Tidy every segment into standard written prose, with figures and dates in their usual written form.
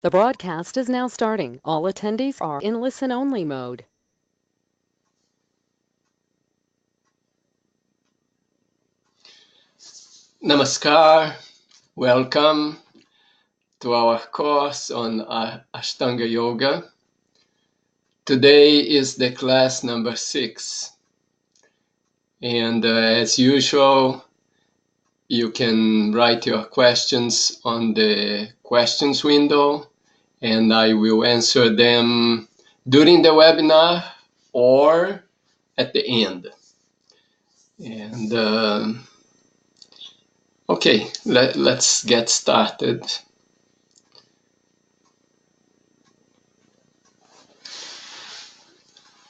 The broadcast is now starting. All attendees are in listen-only mode. Namaskar, welcome to our course on Ashtanga Yoga. Today is the class number 6, and as usual, you can write your questions on the questions window, and I will answer them during the webinar or at the end. And okay, let's get started.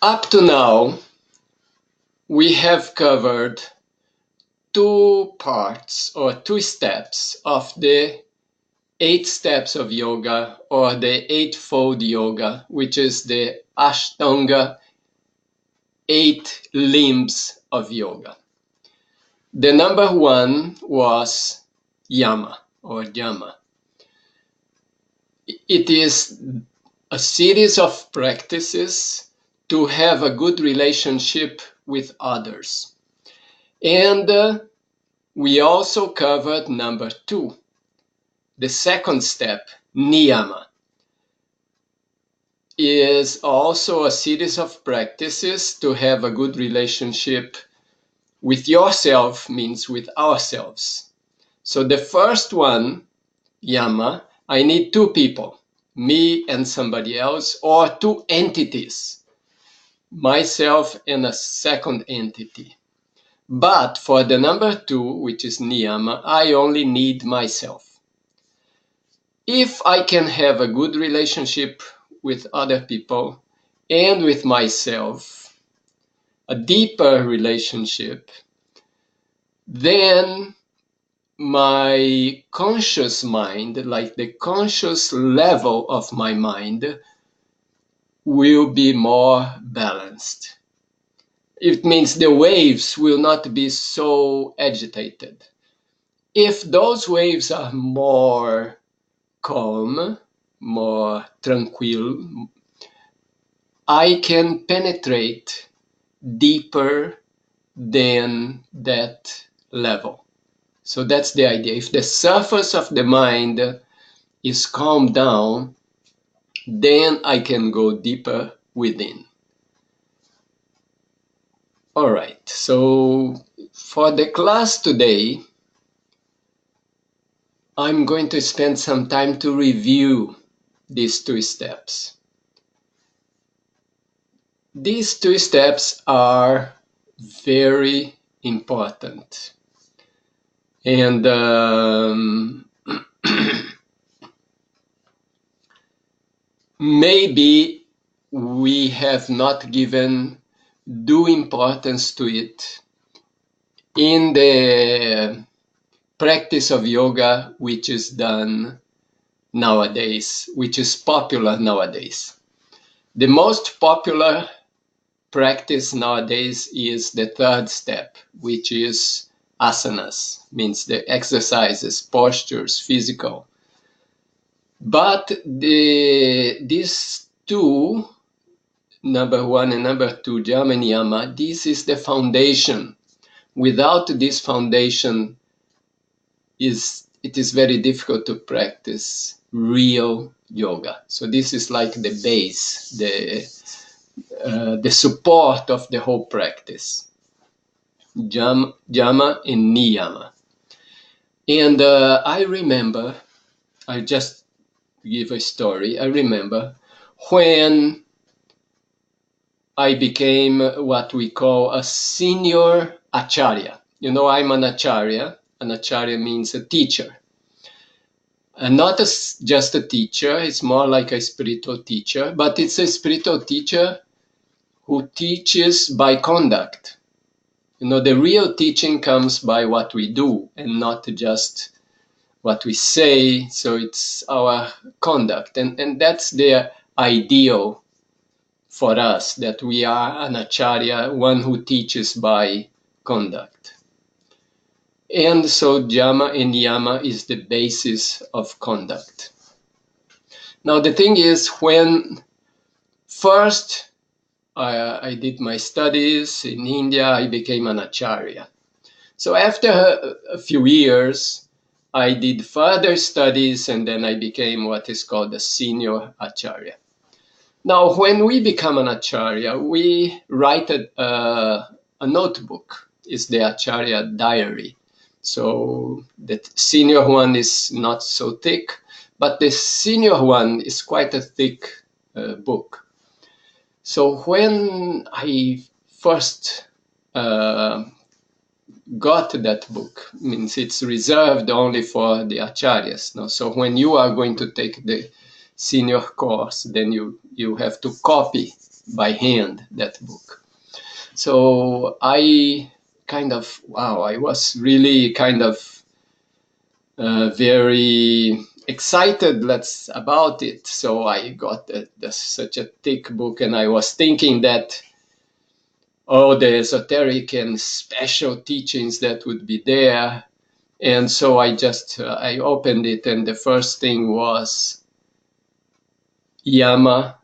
Up to now, we have covered 2 parts or 2 steps of the 8 steps of yoga, or the eightfold yoga, which is the Astaunga 8 limbs of yoga. The number 1 was Yama or Yama. It is a series of practices to have a good relationship with others. And we also covered number 2, the second step, Niyama, is also a series of practices to have a good relationship with yourself, means with ourselves. So the first one, Yama, I need 2 people, me and somebody else, or 2 entities, myself and a second entity. But for the number 2, which is Niyama, I only need myself. If I can have a good relationship with other people and with myself, a deeper relationship, then my conscious mind, like the conscious level of my mind, will be more balanced. It means the waves will not be so agitated. If those waves are more calm, more tranquil, I can penetrate deeper than that level. So that's the idea. If the surface of the mind is calmed down, then I can go deeper within. All right, so for the class today, I'm going to spend some time to review these 2 steps. These 2 steps are very important. And maybe we have not given due importance to it in the practice of yoga which is done nowadays, which is popular nowadays. The most popular practice nowadays is the 3rd step, which is asanas, means the exercises, postures, physical. But these 2, number 1 and number 2, Yama and Yama, this is the foundation. Without this foundation, it is very difficult to practice real yoga. So this is like the base, the support of the whole practice. Yama and Niyama. And I remember, I just give a story. I remember when I became what we call a senior acharya. You know, I'm an acharya. An acharya means a teacher. And not just a teacher, it's more like a spiritual teacher, but it's a spiritual teacher who teaches by conduct. You know, the real teaching comes by what we do and not just what we say. So it's our conduct. And that's the ideal for us, that we are an acharya, one who teaches by conduct. And so Yama and Yama is the basis of conduct. Now the thing is, when first I did my studies in India, I became an acharya. So after a few years, I did further studies, and then I became what is called a senior acharya. Now, when we become an acharya, we write a notebook. It's the acharya diary. So the senior one is not so thick, but the senior one is quite a thick book. So when I first got that book, means it's reserved only for the acharyas. No? So when you are going to take the senior course, then you have to copy by hand that book. So I I was really kind of very excited about it. So I got such a thick book, and I was thinking that all the esoteric and special teachings that would be there. And so I opened it, and the first thing was Yama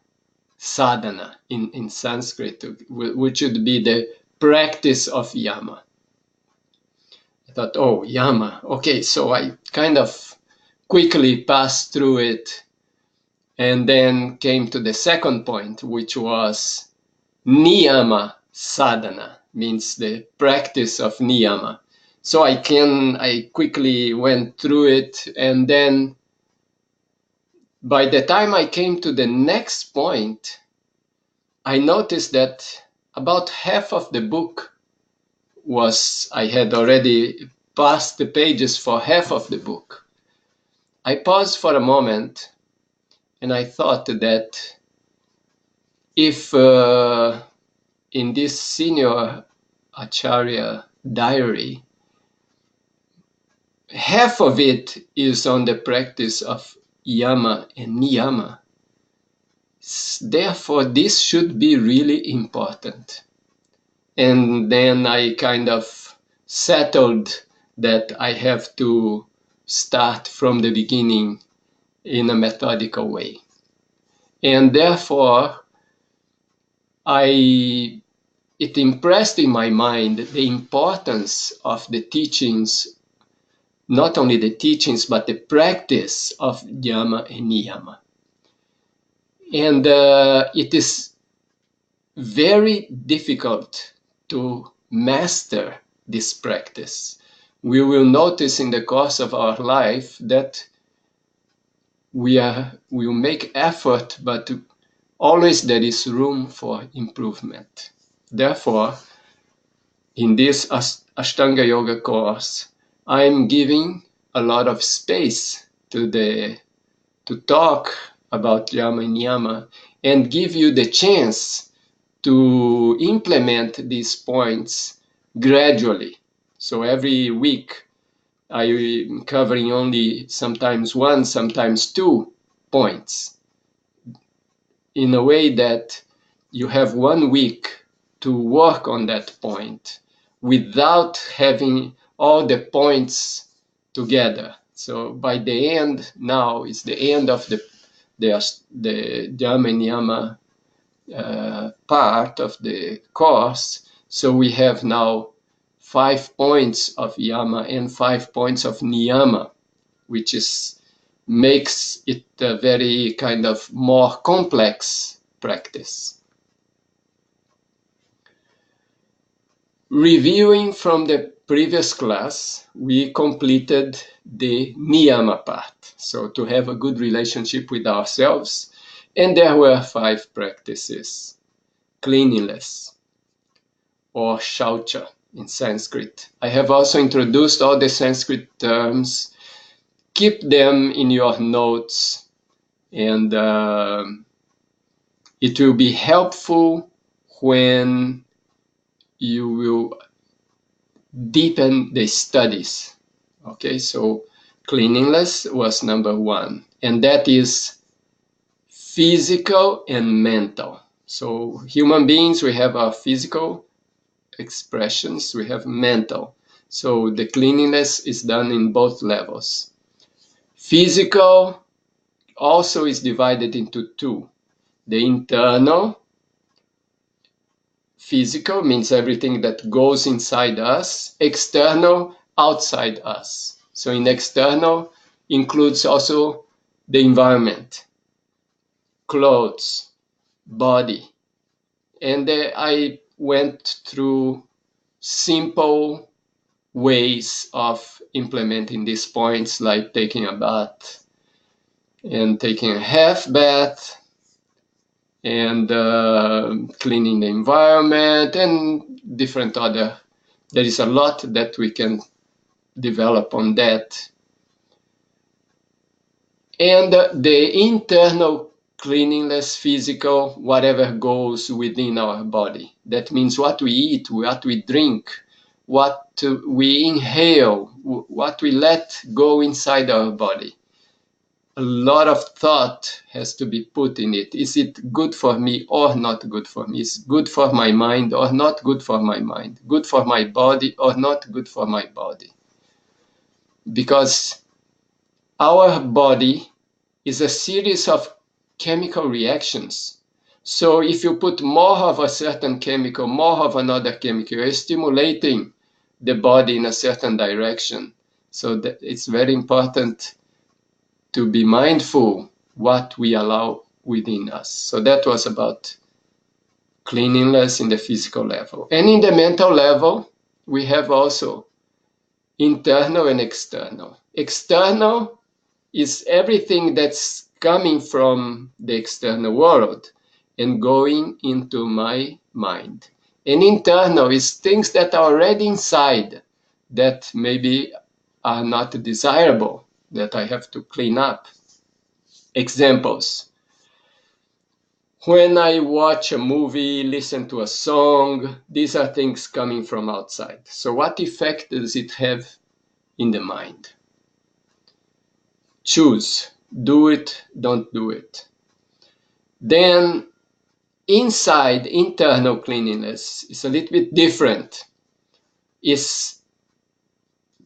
sadhana in Sanskrit, which would be the practice of Yama. I thought, oh, Yama. Okay, so I kind of quickly passed through it, and then came to the second point, which was Niyama sadhana, means the practice of Niyama. So I quickly went through it, and then by the time I came to the next point, I noticed that about half of the book I had already passed the pages for half of the book. I paused for a moment, and I thought that if in this senior acharya diary, half of it is on the practice of yama and niyama, therefore this should be really important. And then I kind of settled that I have to start from the beginning in a methodical way. And therefore, it impressed in my mind the importance of the teachings, not only the teachings, but the practice of yama and niyama. And it is very difficult to master this practice. We will notice in the course of our life that we will make effort, but always there is room for improvement. Therefore, in this Ashtanga Yoga course, I'm giving a lot of space to talk about Yama and Niyama, and give you the chance to implement these points gradually. So every week I'm covering only sometimes one, sometimes 2 points, in a way that you have 1 week to work on that point without having all the points together. So by the end, now is the end of the Yama and Niyama part of the course. So we have now 5 points of Yama and 5 points of Niyama, which makes it a very kind of more complex practice. Reviewing from the previous class, we completed the Niyama part. So to have a good relationship with ourselves, and there were 5 practices. Cleanliness, or shaucha in Sanskrit. I have also introduced all the Sanskrit terms. Keep them in your notes, and it will be helpful when you will deepen the studies. Okay, so cleanliness was number 1, and that is physical and mental. So human beings, we have our physical expressions, we have mental. So the cleanliness is done in both levels. Physical, also is divided into two. The internal, physical, means everything that goes inside us. External, outside us. So in external includes also the environment, clothes, body. And I went through simple ways of implementing these points, like taking a bath and taking a half bath, and cleaning the environment, and different other. There is a lot that we can develop on that. And the internal cleanliness, physical, whatever goes within our body. That means what we eat, what we drink, what we inhale, what we let go inside our body. A lot of thought has to be put in it. Is it good for me or not good for me? Is it good for my mind or not good for my mind? Good for my body or not good for my body? Because our body is a series of chemical reactions. So if you put more of a certain chemical, more of another chemical, you're stimulating the body in a certain direction. So that it's very important to be mindful what we allow within us. So that was about cleanliness in the physical level. And in the mental level, we have also internal and external. External is everything that's coming from the external world and going into my mind. And internal is things that are already inside that maybe are not desirable, that I have to clean up. Examples. When I watch a movie, listen to a song, these are things coming from outside. So what effect does it have in the mind? Choose. Do it, don't do it. Then inside, internal cleanliness is a little bit different. It's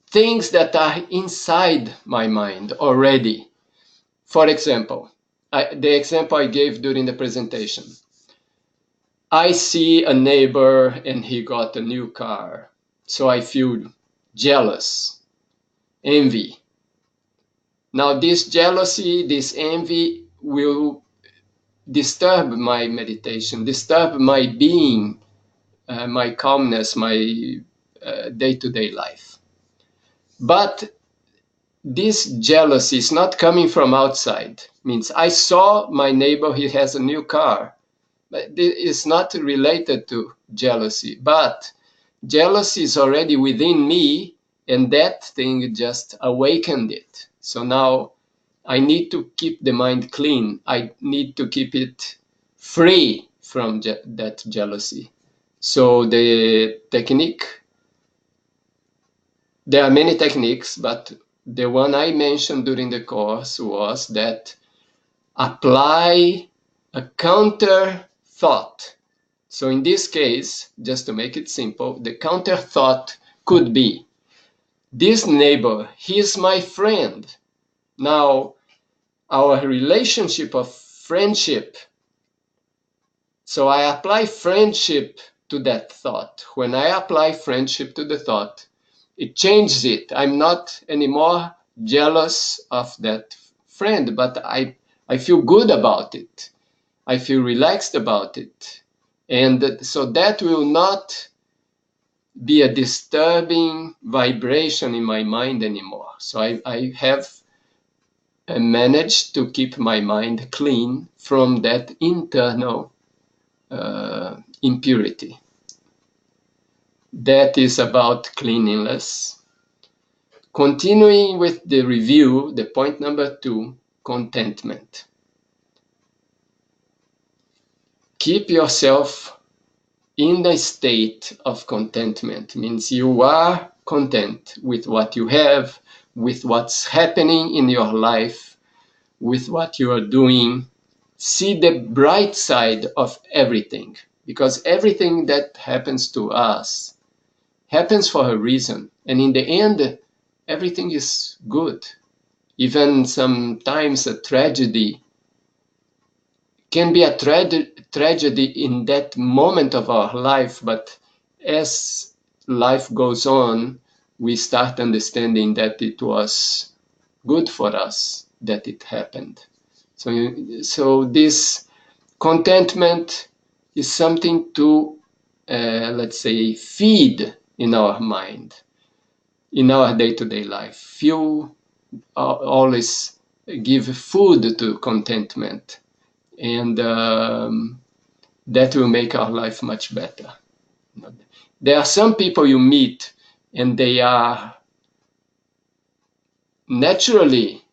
things that are inside my mind already. For example, the example I gave during the presentation. I see a neighbor and he got a new car. So I feel jealous, envy. Now this jealousy, this envy will disturb my meditation, disturb my being, my calmness, my day-to-day life. But this jealousy is not coming from outside. Means I saw my neighbor, he has a new car. But it's not related to jealousy, but jealousy is already within me, and that thing just awakened it. So now I need to keep the mind clean. I need to keep it free from that jealousy. So the technique, there are many techniques, but the one I mentioned during the course was that apply a counter thought. So in this case, just to make it simple, the counter thought could be, this neighbor, he's my friend. Now, our relationship of friendship, so I apply friendship to that thought. When I apply friendship to the thought, it changes it. I'm not anymore jealous of that friend, but I feel good about it. I feel relaxed about it. And so that will not be a disturbing vibration in my mind anymore. So I have managed to keep my mind clean from that internal impurity. That is about cleanliness. Continuing with the review, the point number 2, contentment. Keep yourself in the state of contentment. Means you are content with what you have, with what's happening in your life, with what you are doing. See the bright side of everything, because everything that happens to us happens for a reason. And in the end, everything is good. even sometimes a tragedy can be a tragedy in that moment of our life, but as life goes on, we start understanding that it was good for us that it happened. So this contentment is something to, let's say, feed in our mind, in our day-to-day life. Feel always give food to contentment, and that will make our life much better. There are some people you meet and they are naturally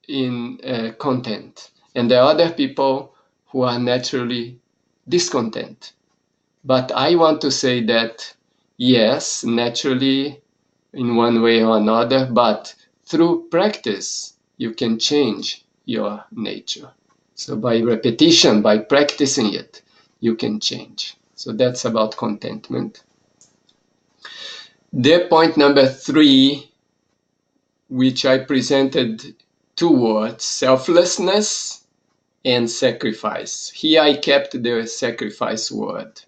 in content, and there are other people who are naturally discontent. But I want to say that yes, naturally in one way or another, but through practice you can change your nature. So by repetition, by practicing it, you can change. So that's about contentment. The point number 3, which I presented two words, selflessness and sacrifice. Here I kept the sacrifice word.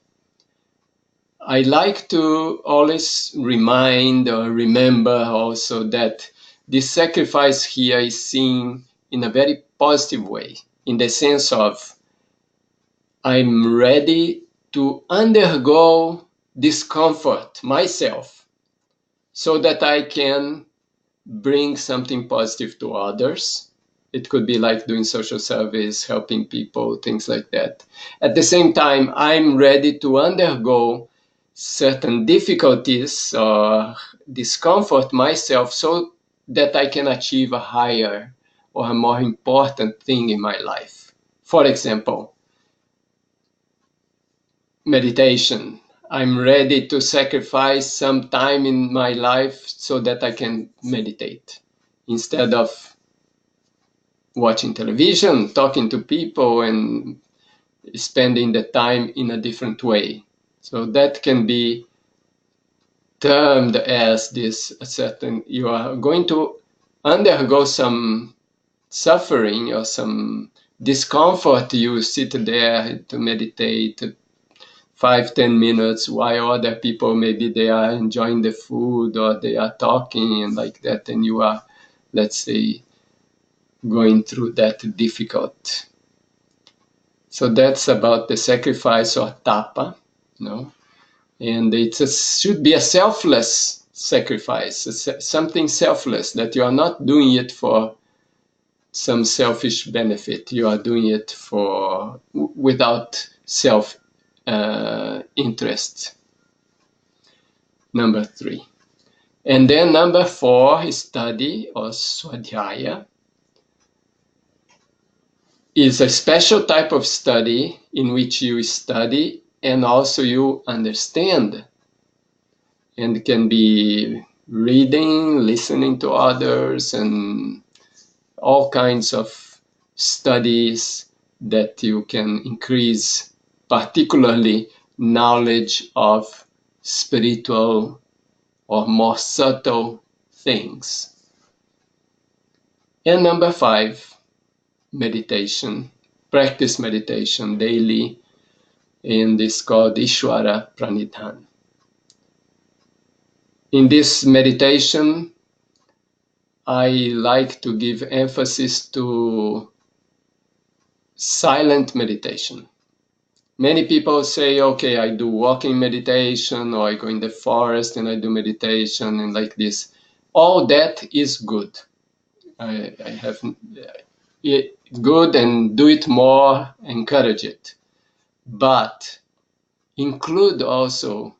I like to always remind or remember also that this sacrifice here is seen in a very positive way, in the sense of I'm ready to undergo discomfort myself so that I can bring something positive to others. It could be like doing social service, helping people, things like that. At the same time, I'm ready to undergo certain difficulties or discomfort myself so that I can achieve a higher or a more important thing in my life. For example, meditation. I'm ready to sacrifice some time in my life so that I can meditate instead of watching television, talking to people, and spending the time in a different way. So that can be termed as this certain, you are going to undergo some suffering or some discomfort. You sit there to meditate 5-10 minutes while other people, maybe they are enjoying the food or they are talking and like that, and you are, let's say, going through that difficult. So that's about the sacrifice or tapa, and it should be a selfless sacrifice, something selfless, that you are not doing it for some selfish benefit. You are doing it for without self interest. Number 3. And then number 4, study or swadhyaya is a special type of study in which you study and also you understand, and can be reading, listening to others, and all kinds of studies that you can increase, particularly knowledge of spiritual or more subtle things. And number 5, meditation. Practice meditation daily, and it's called Ishvara Pranidhan. In this meditation, I like to give emphasis to silent meditation. Many people say, okay, I do walking meditation, or I go in the forest and I do meditation and like this. All that is good. I have it good, and do it more, encourage it. But include also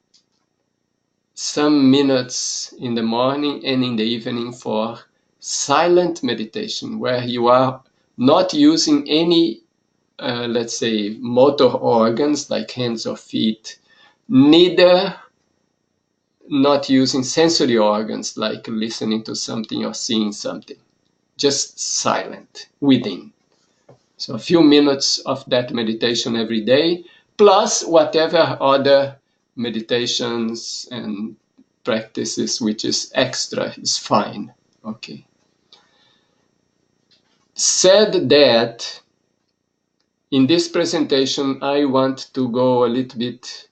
some minutes in the morning and in the evening for silent meditation, where you are not using any, let's say, motor organs like hands or feet, neither not using sensory organs like listening to something or seeing something, just silent within. So a few minutes of that meditation every day, plus whatever other meditations and practices which is extra is fine. Okay. said that, in this presentation, I want to go a little bit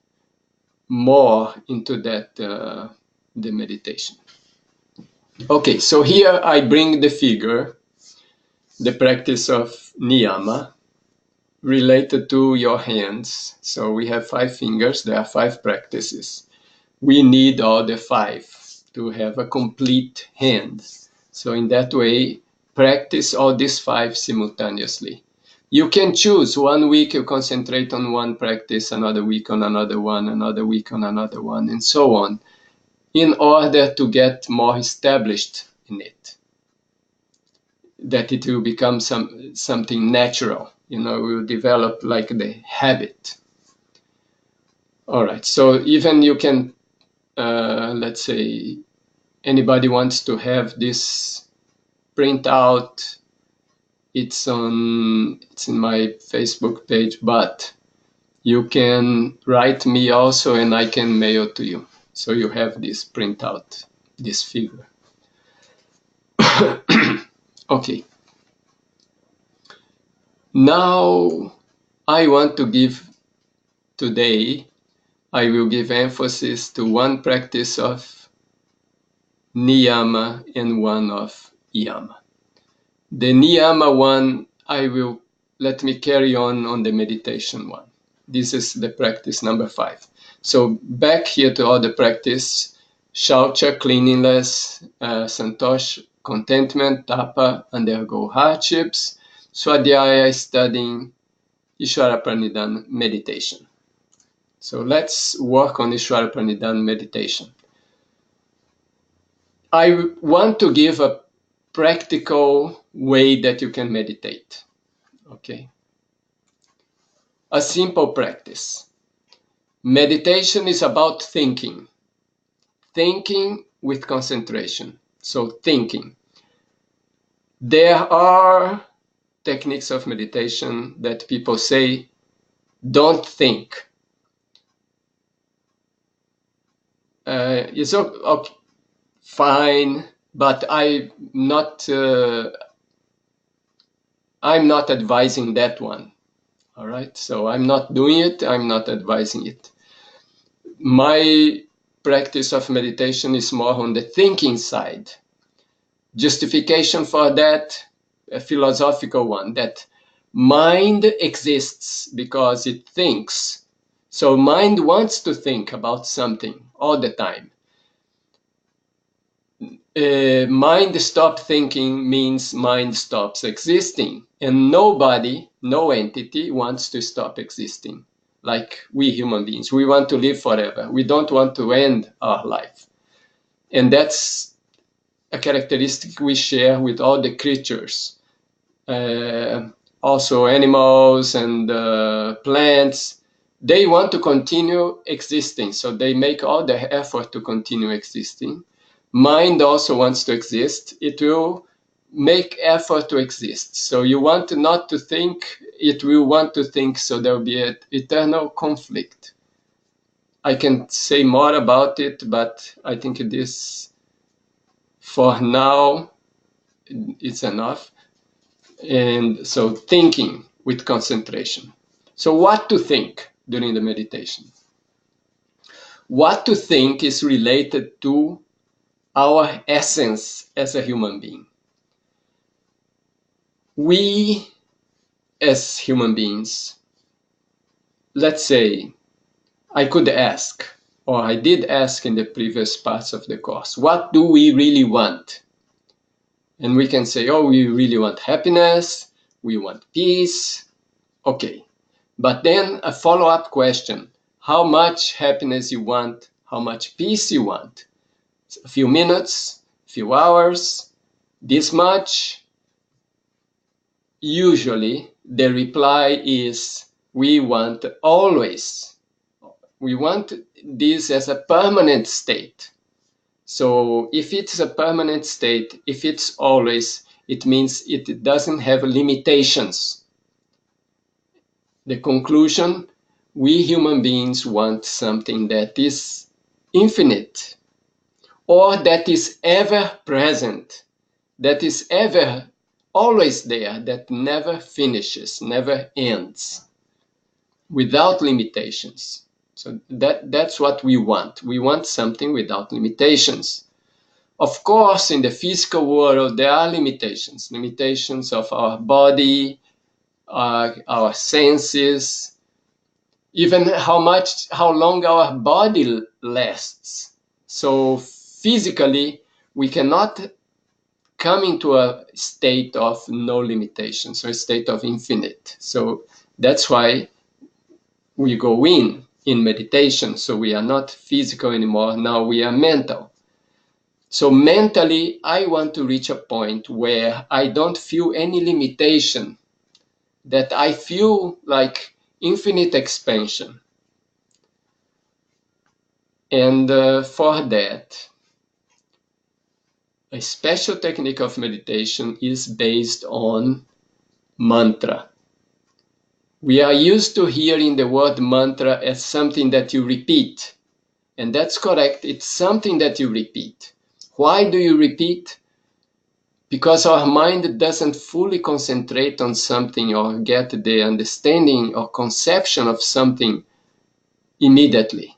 more into that, the meditation. Okay, so here I bring the figure, the practice of NIYAMA, related to your hands. So we have 5 fingers, there are 5 practices. We need all the 5 to have a complete hand. So in that way, practice all these 5 simultaneously. You can choose. 1 week you concentrate on one practice, another week on another one, another week on another one, and so on, in order to get more established in it, that it will become something natural. You know, we will develop like the habit. All right, so even you can, let's say, anybody wants to have this print out, it's in my Facebook page, but you can write me also and I can mail to you. So you have this printout, this figure. Okay. Now I want to give today, I will give emphasis to one practice of NIYAMA and one of YAMA. The NIYAMA one, let me carry on the meditation one. This is the practice number 5. So back here to all the practice: Shaucha, cleanliness; Santosh, contentment; Tapa, undergo hardships; Swadhyaya, studying; Ishvara Pranidhana, meditation. So let's work on Ishvara Pranidhana meditation. I want to give a practical way that you can meditate. Okay. A simple practice. Meditation is about thinking. Thinking with concentration. So thinking. There are techniques of meditation that people say, don't think. It's okay, fine, but I'm not advising that one. All right, so I'm not doing it, I'm not advising it. My practice of meditation is more on the thinking side. Justification for that, a philosophical one, that mind exists because it thinks. So mind wants to think about something all the time. Mind stop thinking means mind stops existing, and nobody, no entity wants to stop existing. Like we human beings, we want to live forever. We don't want to end our life. And that's a characteristic we share with all the creatures. Also animals and plants, they want to continue existing, so they make all the effort to continue existing. Mind also wants to exist. It will make effort to exist. So you want not to think, it will want to think, so there will be an eternal conflict. I can say more about it, but I think this, for now, it's enough. And so thinking with concentration. So what to think during the meditation? What to think is related to our essence as a human being. We, as human beings, let's say, I could ask, or I did ask in the previous parts of the course, what do we really want? And we can say, oh, we really want happiness, we want peace. Okay, but then a follow-up question, how much happiness you want, how much peace you want? A few minutes, few hours, this much? Usually the reply is, we want always. We want this as a permanent state. So if it's a permanent state, if it's always, it means it doesn't have limitations. The conclusion, we human beings want something that is infinite, or that is ever present, that is ever always there, that never finishes, never ends, without limitations. So that's what we want. We want something without limitations. Of course, in the physical world, there are limitations, limitations of our body, our senses, even how long our body lasts. So physically, we cannot come into a state of no limitations, or a state of infinite. So that's why we go in meditation. So we are not physical anymore. Now we are mental. So mentally, I want to reach a point where I don't feel any limitation, that I feel like infinite expansion. And for that, a special technique of meditation is based on mantra. We are used to hearing the word mantra as something that you repeat. And that's correct. It's something that you repeat. Why do you repeat? Because our mind doesn't fully concentrate on something or get the understanding or conception of something immediately,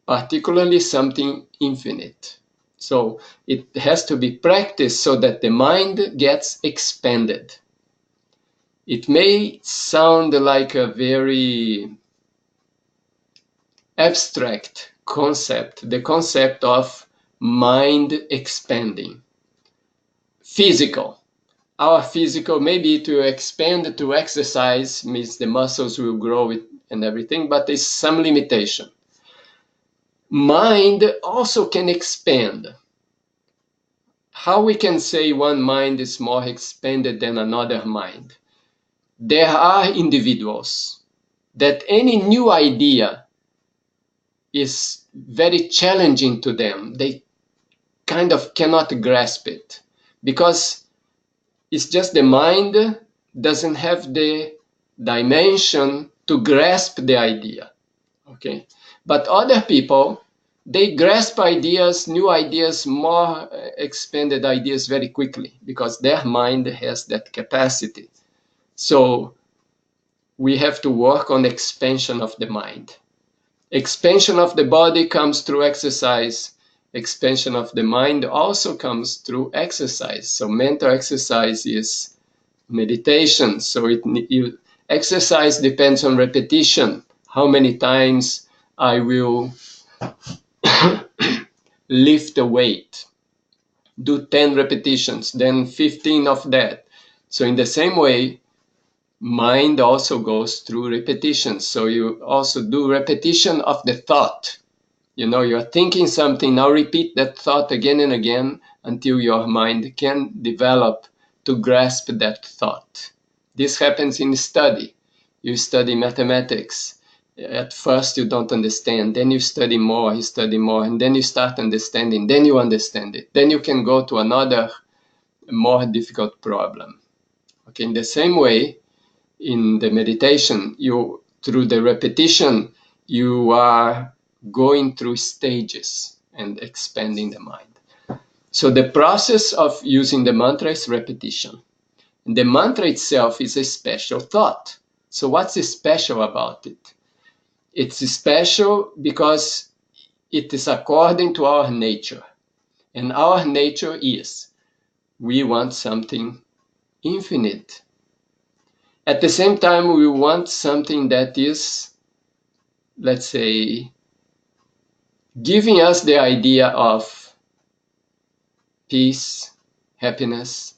particularly something infinite. So it has to be practiced so that the mind gets expanded. It may sound like a very abstract concept, the concept of mind expanding. Physical. Our physical, maybe to expand, to exercise, means the muscles will grow and everything, but there's some limitation. Mind also can expand. How we can say one mind is more expanded than another mind? There are individuals that any new idea is very challenging to them. They kind of cannot grasp it because it's just the mind doesn't have the dimension to grasp the idea. Okay, but other people, they grasp ideas, new ideas, more expanded ideas very quickly because their mind has that capacity. So we have to work on expansion of the mind. Expansion of the body comes through exercise. Expansion of the mind also comes through exercise. So mental exercise is meditation. So exercise depends on repetition. How many times I will lift a weight. Do 10 repetitions, then 15 of that. So in the same way, mind also goes through repetition. So you also do repetition of the thought. You know, you're thinking something, now repeat that thought again and again until your mind can develop to grasp that thought. This happens in study. You study mathematics. At first you don't understand, then you study more, and then you start understanding, then you understand it. Then you can go to another more difficult problem. Okay, in the same way, in the meditation, through the repetition, you are going through stages and expanding the mind. So the process of using the mantra is repetition. And the mantra itself is a special thought. So what's special about it? It's special because it is according to our nature. And our nature is, we want something infinite. At the same time, we want something that is, let's say, giving us the idea of peace, happiness.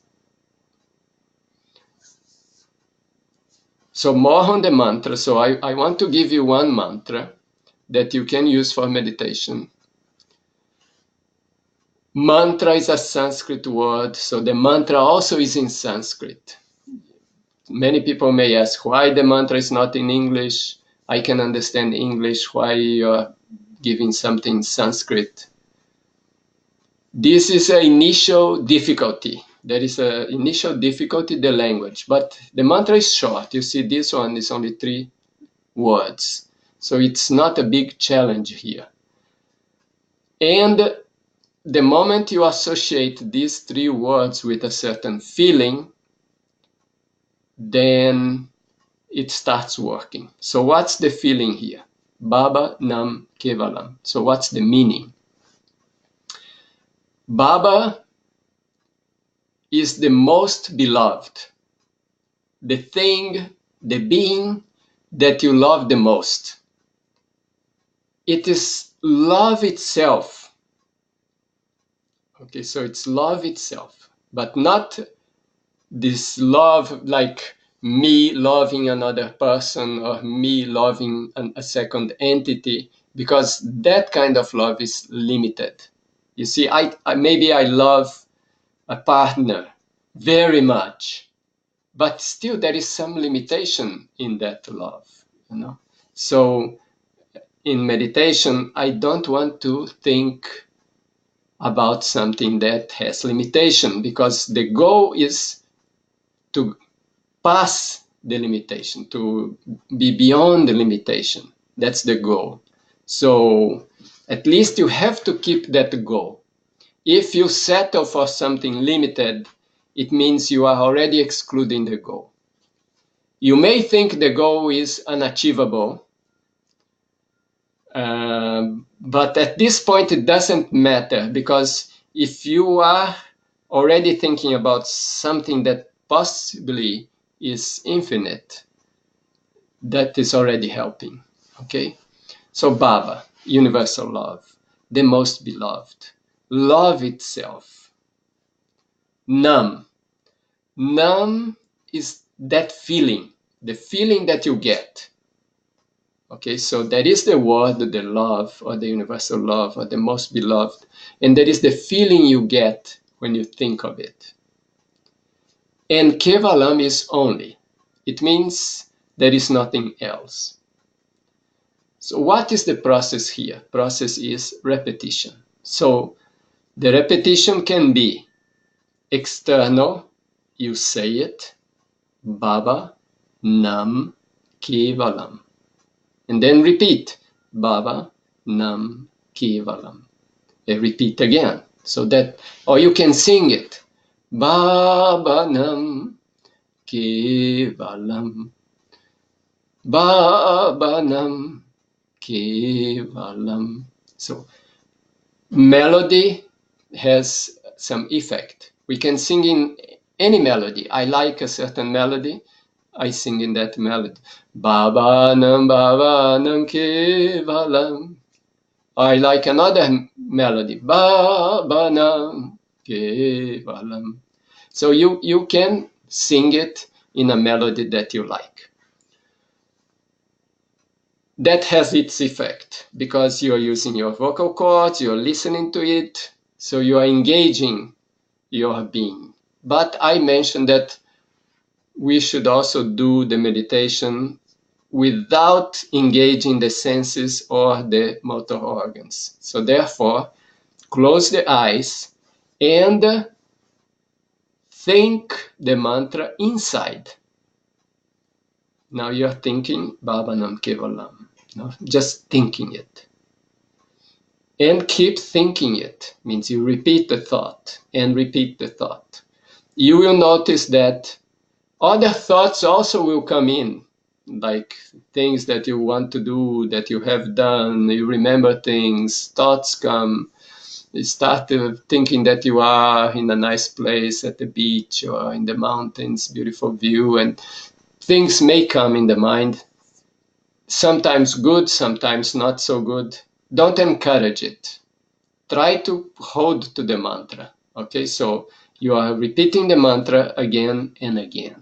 So more on the mantra. So I want to give you one mantra that you can use for meditation. Mantra is a Sanskrit word, so the mantra also is in Sanskrit. Many people may ask why the mantra is not in English. I can understand English, why you're giving something in Sanskrit. This is an initial difficulty. There is an initial difficulty, the language, but the mantra is short. You see, this one is only 3 words. So it's not a big challenge here. And the moment you associate these 3 words with a certain feeling, then it starts working. So what's the feeling here? Baba Nam Kevalam. So what's the meaning? Baba is the most beloved, the thing, the being that you love the most. It is love itself. Okay, so it's love itself, but not this love like me loving another person or me loving a second entity, because that kind of love is limited. You see, maybe I love a partner very much, but still there is some limitation in that love, you know. So in meditation, I don't want to think about something that has limitation, because the goal is to pass the limitation, to be beyond the limitation. That's the goal. So at least you have to keep that goal. If you settle for something limited, it means you are already excluding the goal. You may think the goal is unachievable, but at this point it doesn't matter, because if you are already thinking about something that possibly is infinite, that is already helping. Okay? So Baba, universal love, the most beloved, love itself. Nam. Nam is that feeling, the feeling that you get. Okay, so that is the word, the love, or the universal love, or the most beloved. And that is the feeling you get when you think of it. And Kevalam is only. It means there is nothing else. So what is the process here? Process is repetition. So the repetition can be external, you say it, Baba, Nam, Kevalam. And then repeat, Baba, Nam, Kevalam. And repeat again. So that, or you can sing it. Baba, Nam, Kevalam. Baba, Nam, Kevalam. So melody has some effect. We can sing in any melody. I like a certain melody, I sing in that melody. Baba Nam Kevalam. I like another melody. Baba Nam Kevalam. So you can sing it in a melody that you like. That has its effect, because you're using your vocal cords, you're listening to it, so you are engaging your being. But I mentioned that we should also do the meditation without engaging the senses or the motor organs. So therefore, close the eyes and think the mantra inside. Now you're thinking Baba Nam Kevalam. No, just thinking it. And keep thinking it. Means you repeat the thought and repeat the thought. You will notice that other thoughts also will come in, like things that you want to do, that you have done, you remember things, thoughts come. You start thinking that you are in a nice place at the beach or in the mountains, beautiful view, and things may come in the mind. Sometimes good, sometimes not so good. Don't encourage it. Try to hold to the mantra. Okay, so you are repeating the mantra again and again.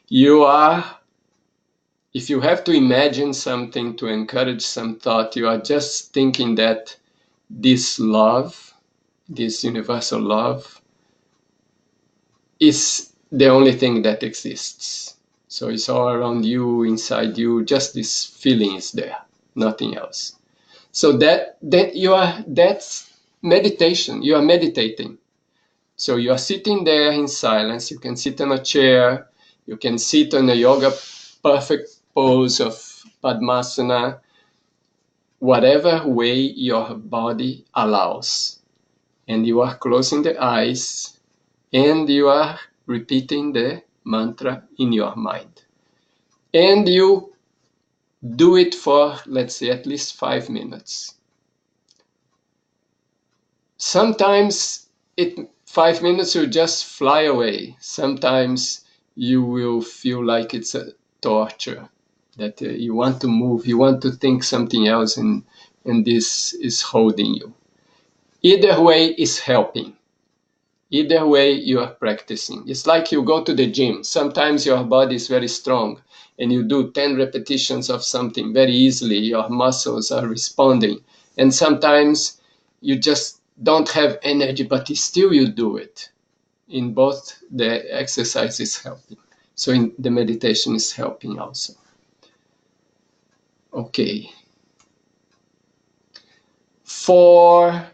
You are, if you have to imagine something to encourage some thought, you are just thinking that this love, this universal love, is the only thing that exists. So it's all around you, inside you, just this feeling is there, nothing else. So that's meditation. You are meditating. So you are sitting there in silence. You can sit on a chair. You can sit on a yoga perfect pose of Padmasana, whatever way your body allows. And you are closing the eyes and you are repeating the mantra in your mind. And you do it for, let's say, at least 5 minutes. Sometimes 5 minutes will just fly away. Sometimes you will feel like it's a torture, that you want to move, you want to think something else, and this is holding you. Either way is helping. Either way you are practicing. It's like you go to the gym. Sometimes your body is very strong and you do 10 repetitions of something very easily. Your muscles are responding. And sometimes you just don't have energy, but still you do it. In both, the exercise is helping. So in the meditation is helping also. Okay. For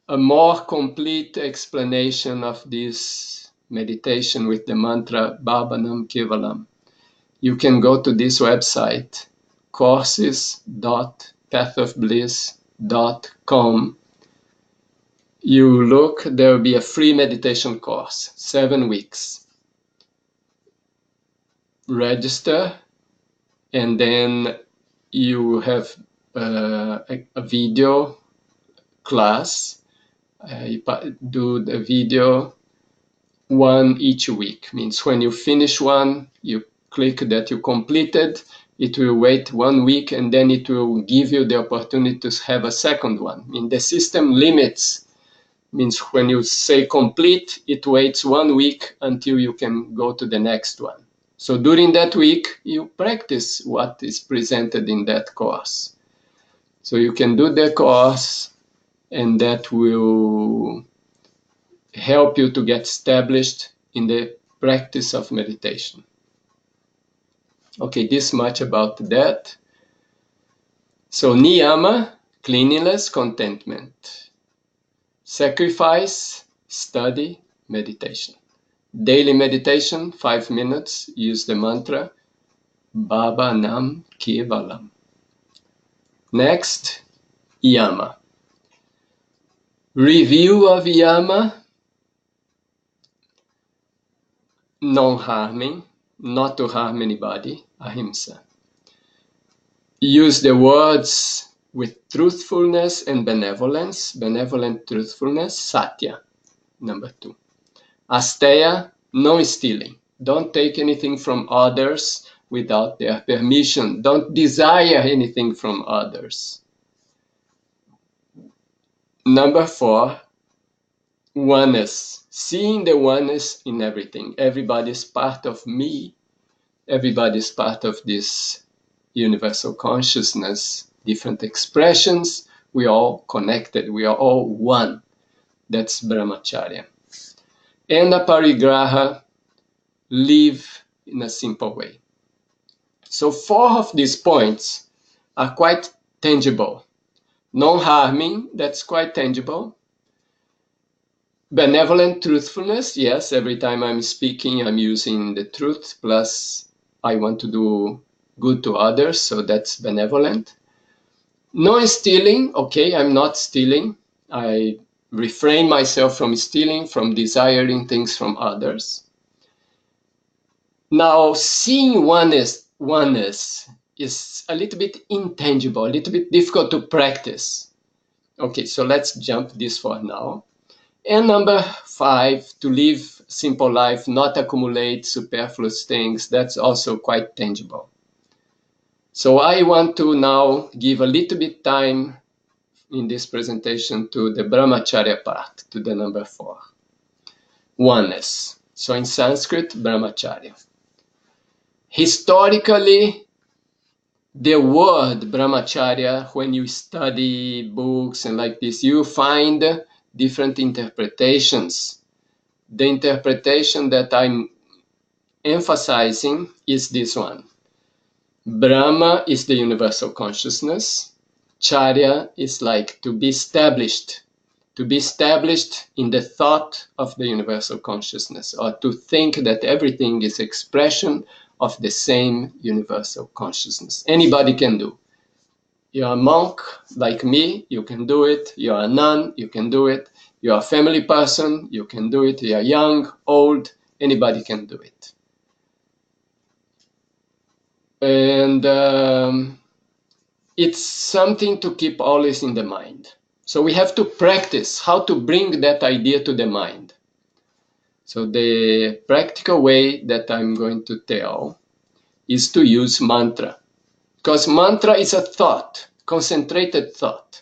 a more complete explanation of this meditation with the mantra Bhavanam Kevalam, you can go to this website, courses.pathofbliss.com. You look, there will be a free meditation course, 7 weeks. Register, and then you have a video class. You do the video one each week. Means when you finish one, you click that you completed. It will wait 1 week, and then it will give you the opportunity to have a second one. I mean, the system limits. Means when you say complete, it waits 1 week until you can go to the next one. So during that week, you practice what is presented in that course. So you can do the course, and that will help you to get established in the practice of meditation. Okay, this much about that. So niyama, cleanliness, contentment. Sacrifice, study, meditation. Daily meditation, 5 minutes, use the mantra Bhavanam Kevalam. Next, yama. Review of yama, non-harming, not to harm anybody, ahimsa. Use the words with truthfulness and benevolence, benevolent truthfulness, satya, number 2. Asteya, no stealing. Don't take anything from others without their permission. Don't desire anything from others. Number 4, oneness. Seeing the oneness in everything. Everybody is part of me. Everybody is part of this universal consciousness. Different expressions. We are all connected. We are all one. That's brahmacharya. And aparigraha, live in a simple way. So 4 of these points are quite tangible. Non-harming, that's quite tangible. Benevolent truthfulness, yes, every time I'm speaking, I'm using the truth, plus I want to do good to others, so that's benevolent. No stealing, okay, I'm not stealing. I refrain myself from stealing, from desiring things from others. Now, seeing oneness is a little bit intangible, a little bit difficult to practice. Okay, so let's jump this for now. And number 5, to live simple life, not accumulate superfluous things. That's also quite tangible. So I want to now give a little bit time in this presentation to the brahmacharya part, to the number 4. Oneness. So in Sanskrit, brahmacharya. Historically, the word brahmacharya, when you study books and like this, you find different interpretations. The interpretation that I'm emphasizing is this one. Brahma is the universal consciousness. Charya is like to be established in the thought of the universal consciousness, or to think that everything is expression of the same universal consciousness. Anybody can do. You're a monk like me, you can do it. You're a nun, you can do it. You're a family person, you can do it. You're young, old, Anybody can do it. And it's something to keep always in the mind. So we have to practice how to bring that idea to the mind. So the practical way that I'm going to tell is to use mantra. Because mantra is a thought, concentrated thought.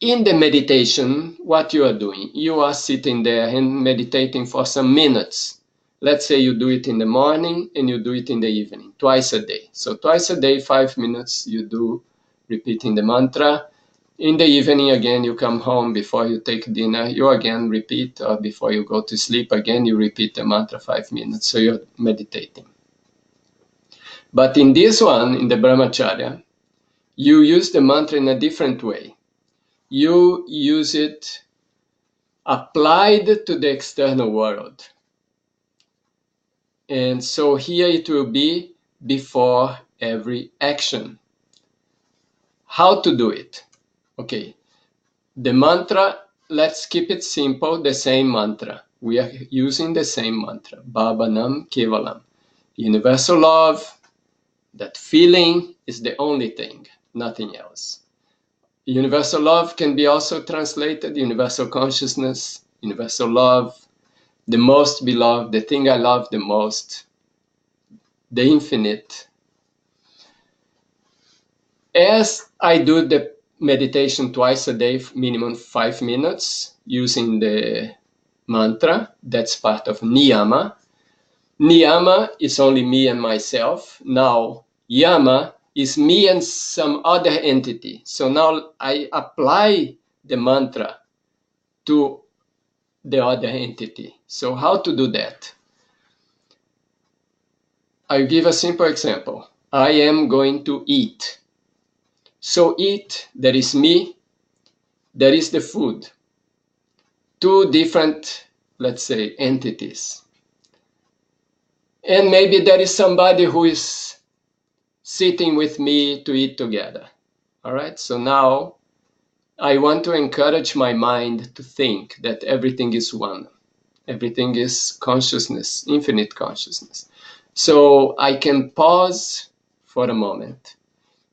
In the meditation, what you are doing, you are sitting there and meditating for some minutes. Let's say you do it in the morning and you do it in the evening, twice a day. So twice a day, 5 minutes, you do repeating the mantra. In the evening, again, you come home before you take dinner, you again repeat, or before you go to sleep, again, you repeat the mantra 5 minutes. So you're meditating. But in this one, in the brahmacharya, you use the mantra in a different way. You use it applied to the external world. And so here it will be before every action. How to do it? Okay, the mantra, let's keep it simple, the same mantra. We are using the same mantra, Bhavanam KEVALAM. Universal love, that feeling is the only thing, nothing else. Universal love can be also translated universal consciousness, universal love, the most beloved, the thing I love the most, the infinite. As I do the meditation twice a day, minimum 5 minutes, using the mantra, that's part of niyama. Niyama is only me and myself. Now, yama is me and some other entity. So now I apply the mantra to the other entity. So how to do that? I'll give a simple example. I am going to eat. So eat, there is me, there is the food. Two different, let's say, entities. And maybe there is somebody who is sitting with me to eat together. All right, so now I want to encourage my mind to think that everything is one. Everything is consciousness, infinite consciousness. So I can pause for a moment.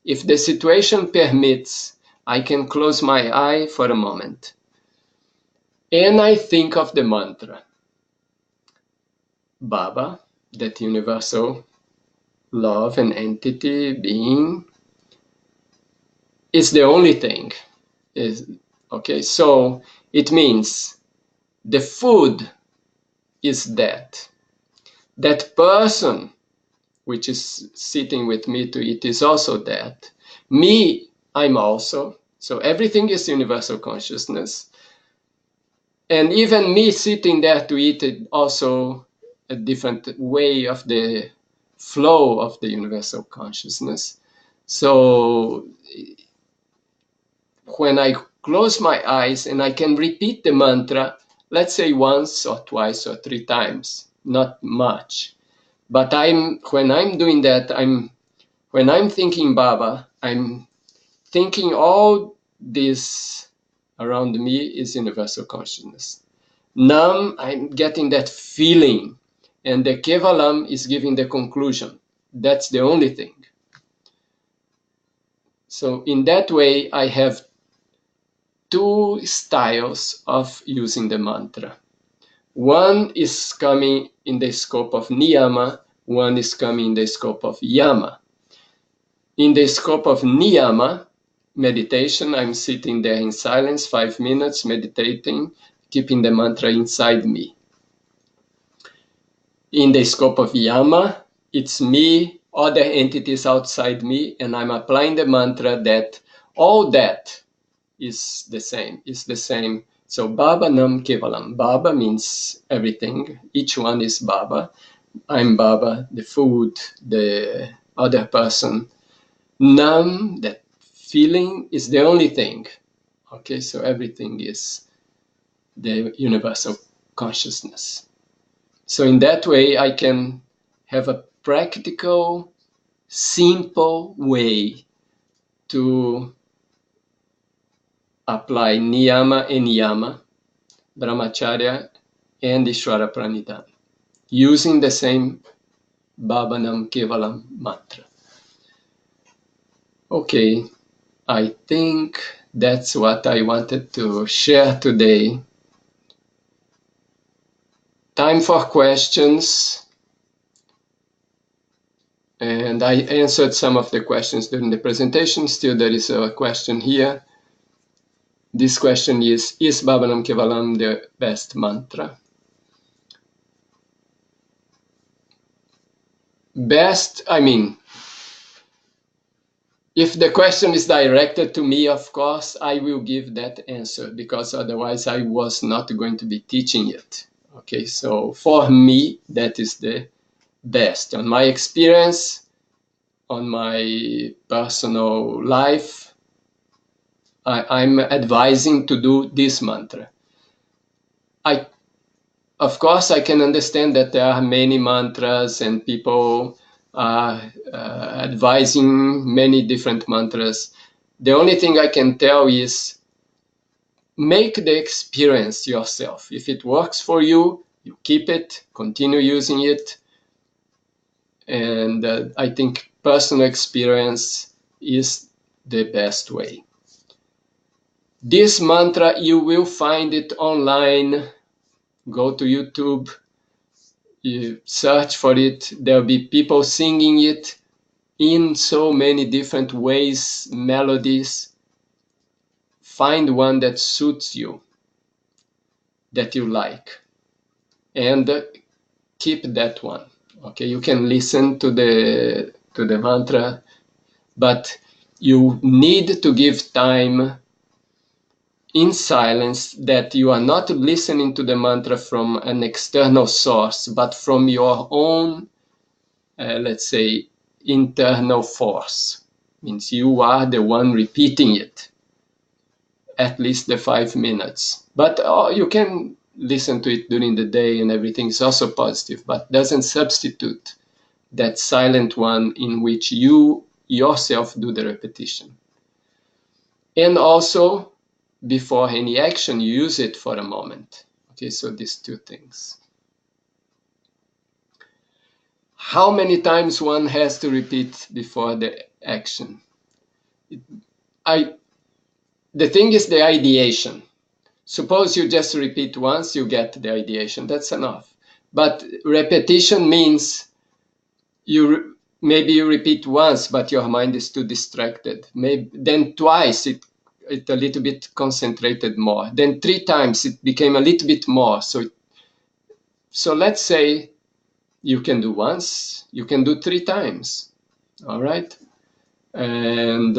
If the situation permits, I can close my eye for a moment. And I think of the mantra. Baba, that universal love and entity, being, is the only thing. Okay, so it means the food is that. That person which is sitting with me to eat is also that. Me, I'm also. So everything is universal consciousness. And even me sitting there to eat is also a different way of the flow of the universal consciousness. So when I close my eyes and I can repeat the mantra, let's say once or twice or 3 times, not much. But when I'm doing that, when I'm thinking Baba, I'm thinking all this around me is universal consciousness. Nam, I'm getting that feeling, and the KEVALAM is giving the conclusion. That's the only thing. So in that way, I have 2 styles of using the mantra. One is coming in the scope of niyama, one is coming in the scope of yama. In the scope of niyama, meditation, I'm sitting there in silence, 5 minutes, meditating, keeping the mantra inside me. In the scope of yama, it's me, other entities outside me, and I'm applying the mantra that all that is the same. So Baba Nam KEVALAM. Baba means everything. Each one is Baba. I'm Baba, the food, the other person. Nam, that feeling, is the only thing. Okay, so everything is the universal consciousness. So in that way, I can have a practical, simple way to apply niyama and yama, brahmacharya and Ishvara Pranidhana, using the same Bhavanam Kevalam mantra. Okay, I think that's what I wanted to share today. Time for questions. And I answered some of the questions during the presentation. Still, there is a question here. This question is Bhavanam Kevalam the best mantra? Best, I mean, if the question is directed to me, of course, I will give that answer, because otherwise I was not going to be teaching it. Okay, so for me, that is the best. On my experience, on my personal life, I'm advising to do this mantra. Of course, I can understand that there are many mantras and people are advising many different mantras. The only thing I can tell is make the experience yourself. If it works for you, you keep it, continue using it. And I think personal experience is the best way. This mantra, you will find it online. Go to YouTube, you search for it. There'll be people singing it in so many different ways, melodies. Find one that suits you, that you like, and keep that one. Okay, you can listen to the mantra, but you need to give time in silence, that you are not listening to the mantra from an external source, but from your own, let's say, internal force. Means you are the one repeating it, at least the 5 minutes. But you can listen to it during the day and everything is also positive, but doesn't substitute that silent one in which you yourself do the repetition. And also, before any action, use it for a moment. Okay, so these two things. How many times one has to repeat before the action? The thing is the ideation. Suppose you just repeat once, you get the ideation. That's enough. But repetition means maybe you repeat once, but your mind is too distracted. Then twice, it a little bit concentrated more. Then 3 times, it became a little bit more. So let's say you can do once, you can do 3 times. All right? And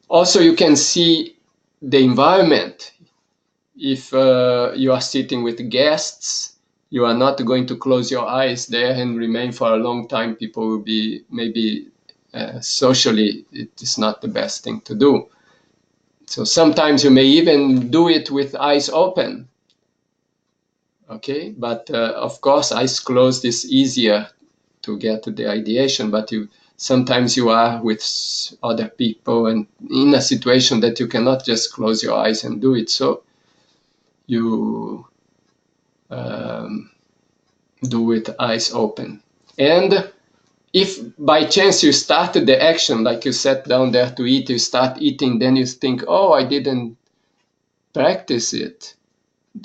also you can see the environment. If you are sitting with guests, you are not going to close your eyes there and remain for a long time. People will be maybe socially, it is not the best thing to do. So sometimes you may even do it with eyes open. Okay, but of course, eyes closed is easier to get the ideation, but sometimes you are with other people and in a situation that you cannot just close your eyes and do it. So you do it eyes open. And if by chance you started the action, like you sat down there to eat, you start eating, then you think, oh, I didn't practice it.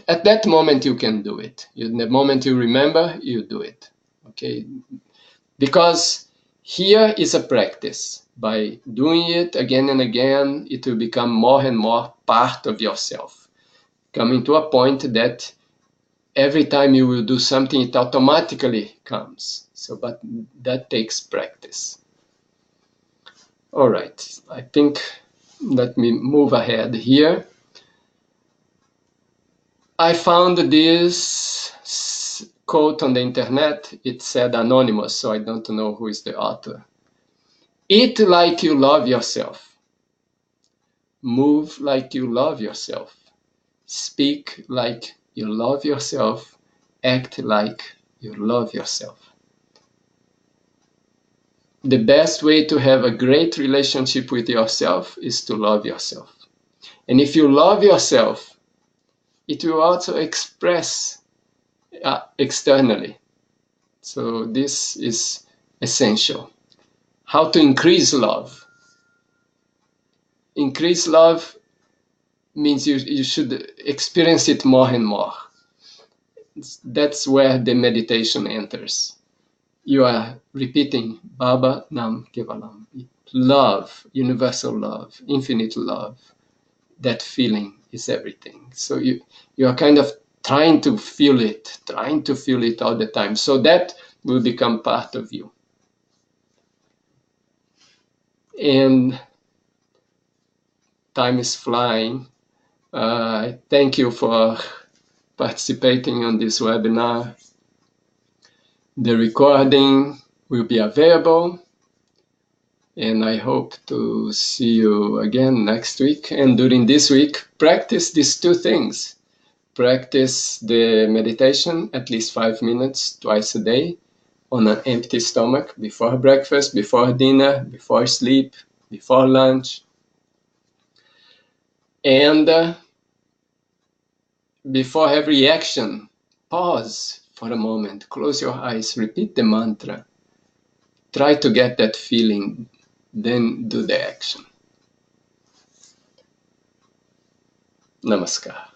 At that moment, you can do it. In the moment you remember, you do it. Okay? Because here is a practice. By doing it again and again, it will become more and more part of yourself. Coming to a point that every time you will do something, it automatically comes. But that takes practice. All right, I think, let me move ahead here. I found this quote on the internet. It said anonymous, so I don't know who is the author. Eat like you love yourself. Move like you love yourself. Speak like you love yourself. Act like you love yourself. The best way to have a great relationship with yourself is to love yourself. And if you love yourself, it will also express externally. So this is essential. How to increase love? Increase love means you should experience it more and more. That's where the meditation enters. You are repeating Baba Nam KEVALAM. Love, universal love, infinite love. That feeling is everything. So you are kind of trying to feel it all the time. So that will become part of you. And time is flying. Thank you for participating on this webinar. The recording will be available, and I hope to see you again next week. And during this week, practice these two things. Practice the meditation at least 5 minutes twice a day on an empty stomach, before breakfast, before dinner, before sleep, before lunch. And before every action, pause for a moment, close your eyes, repeat the mantra. Try to get that feeling, then do the action. Namaskar.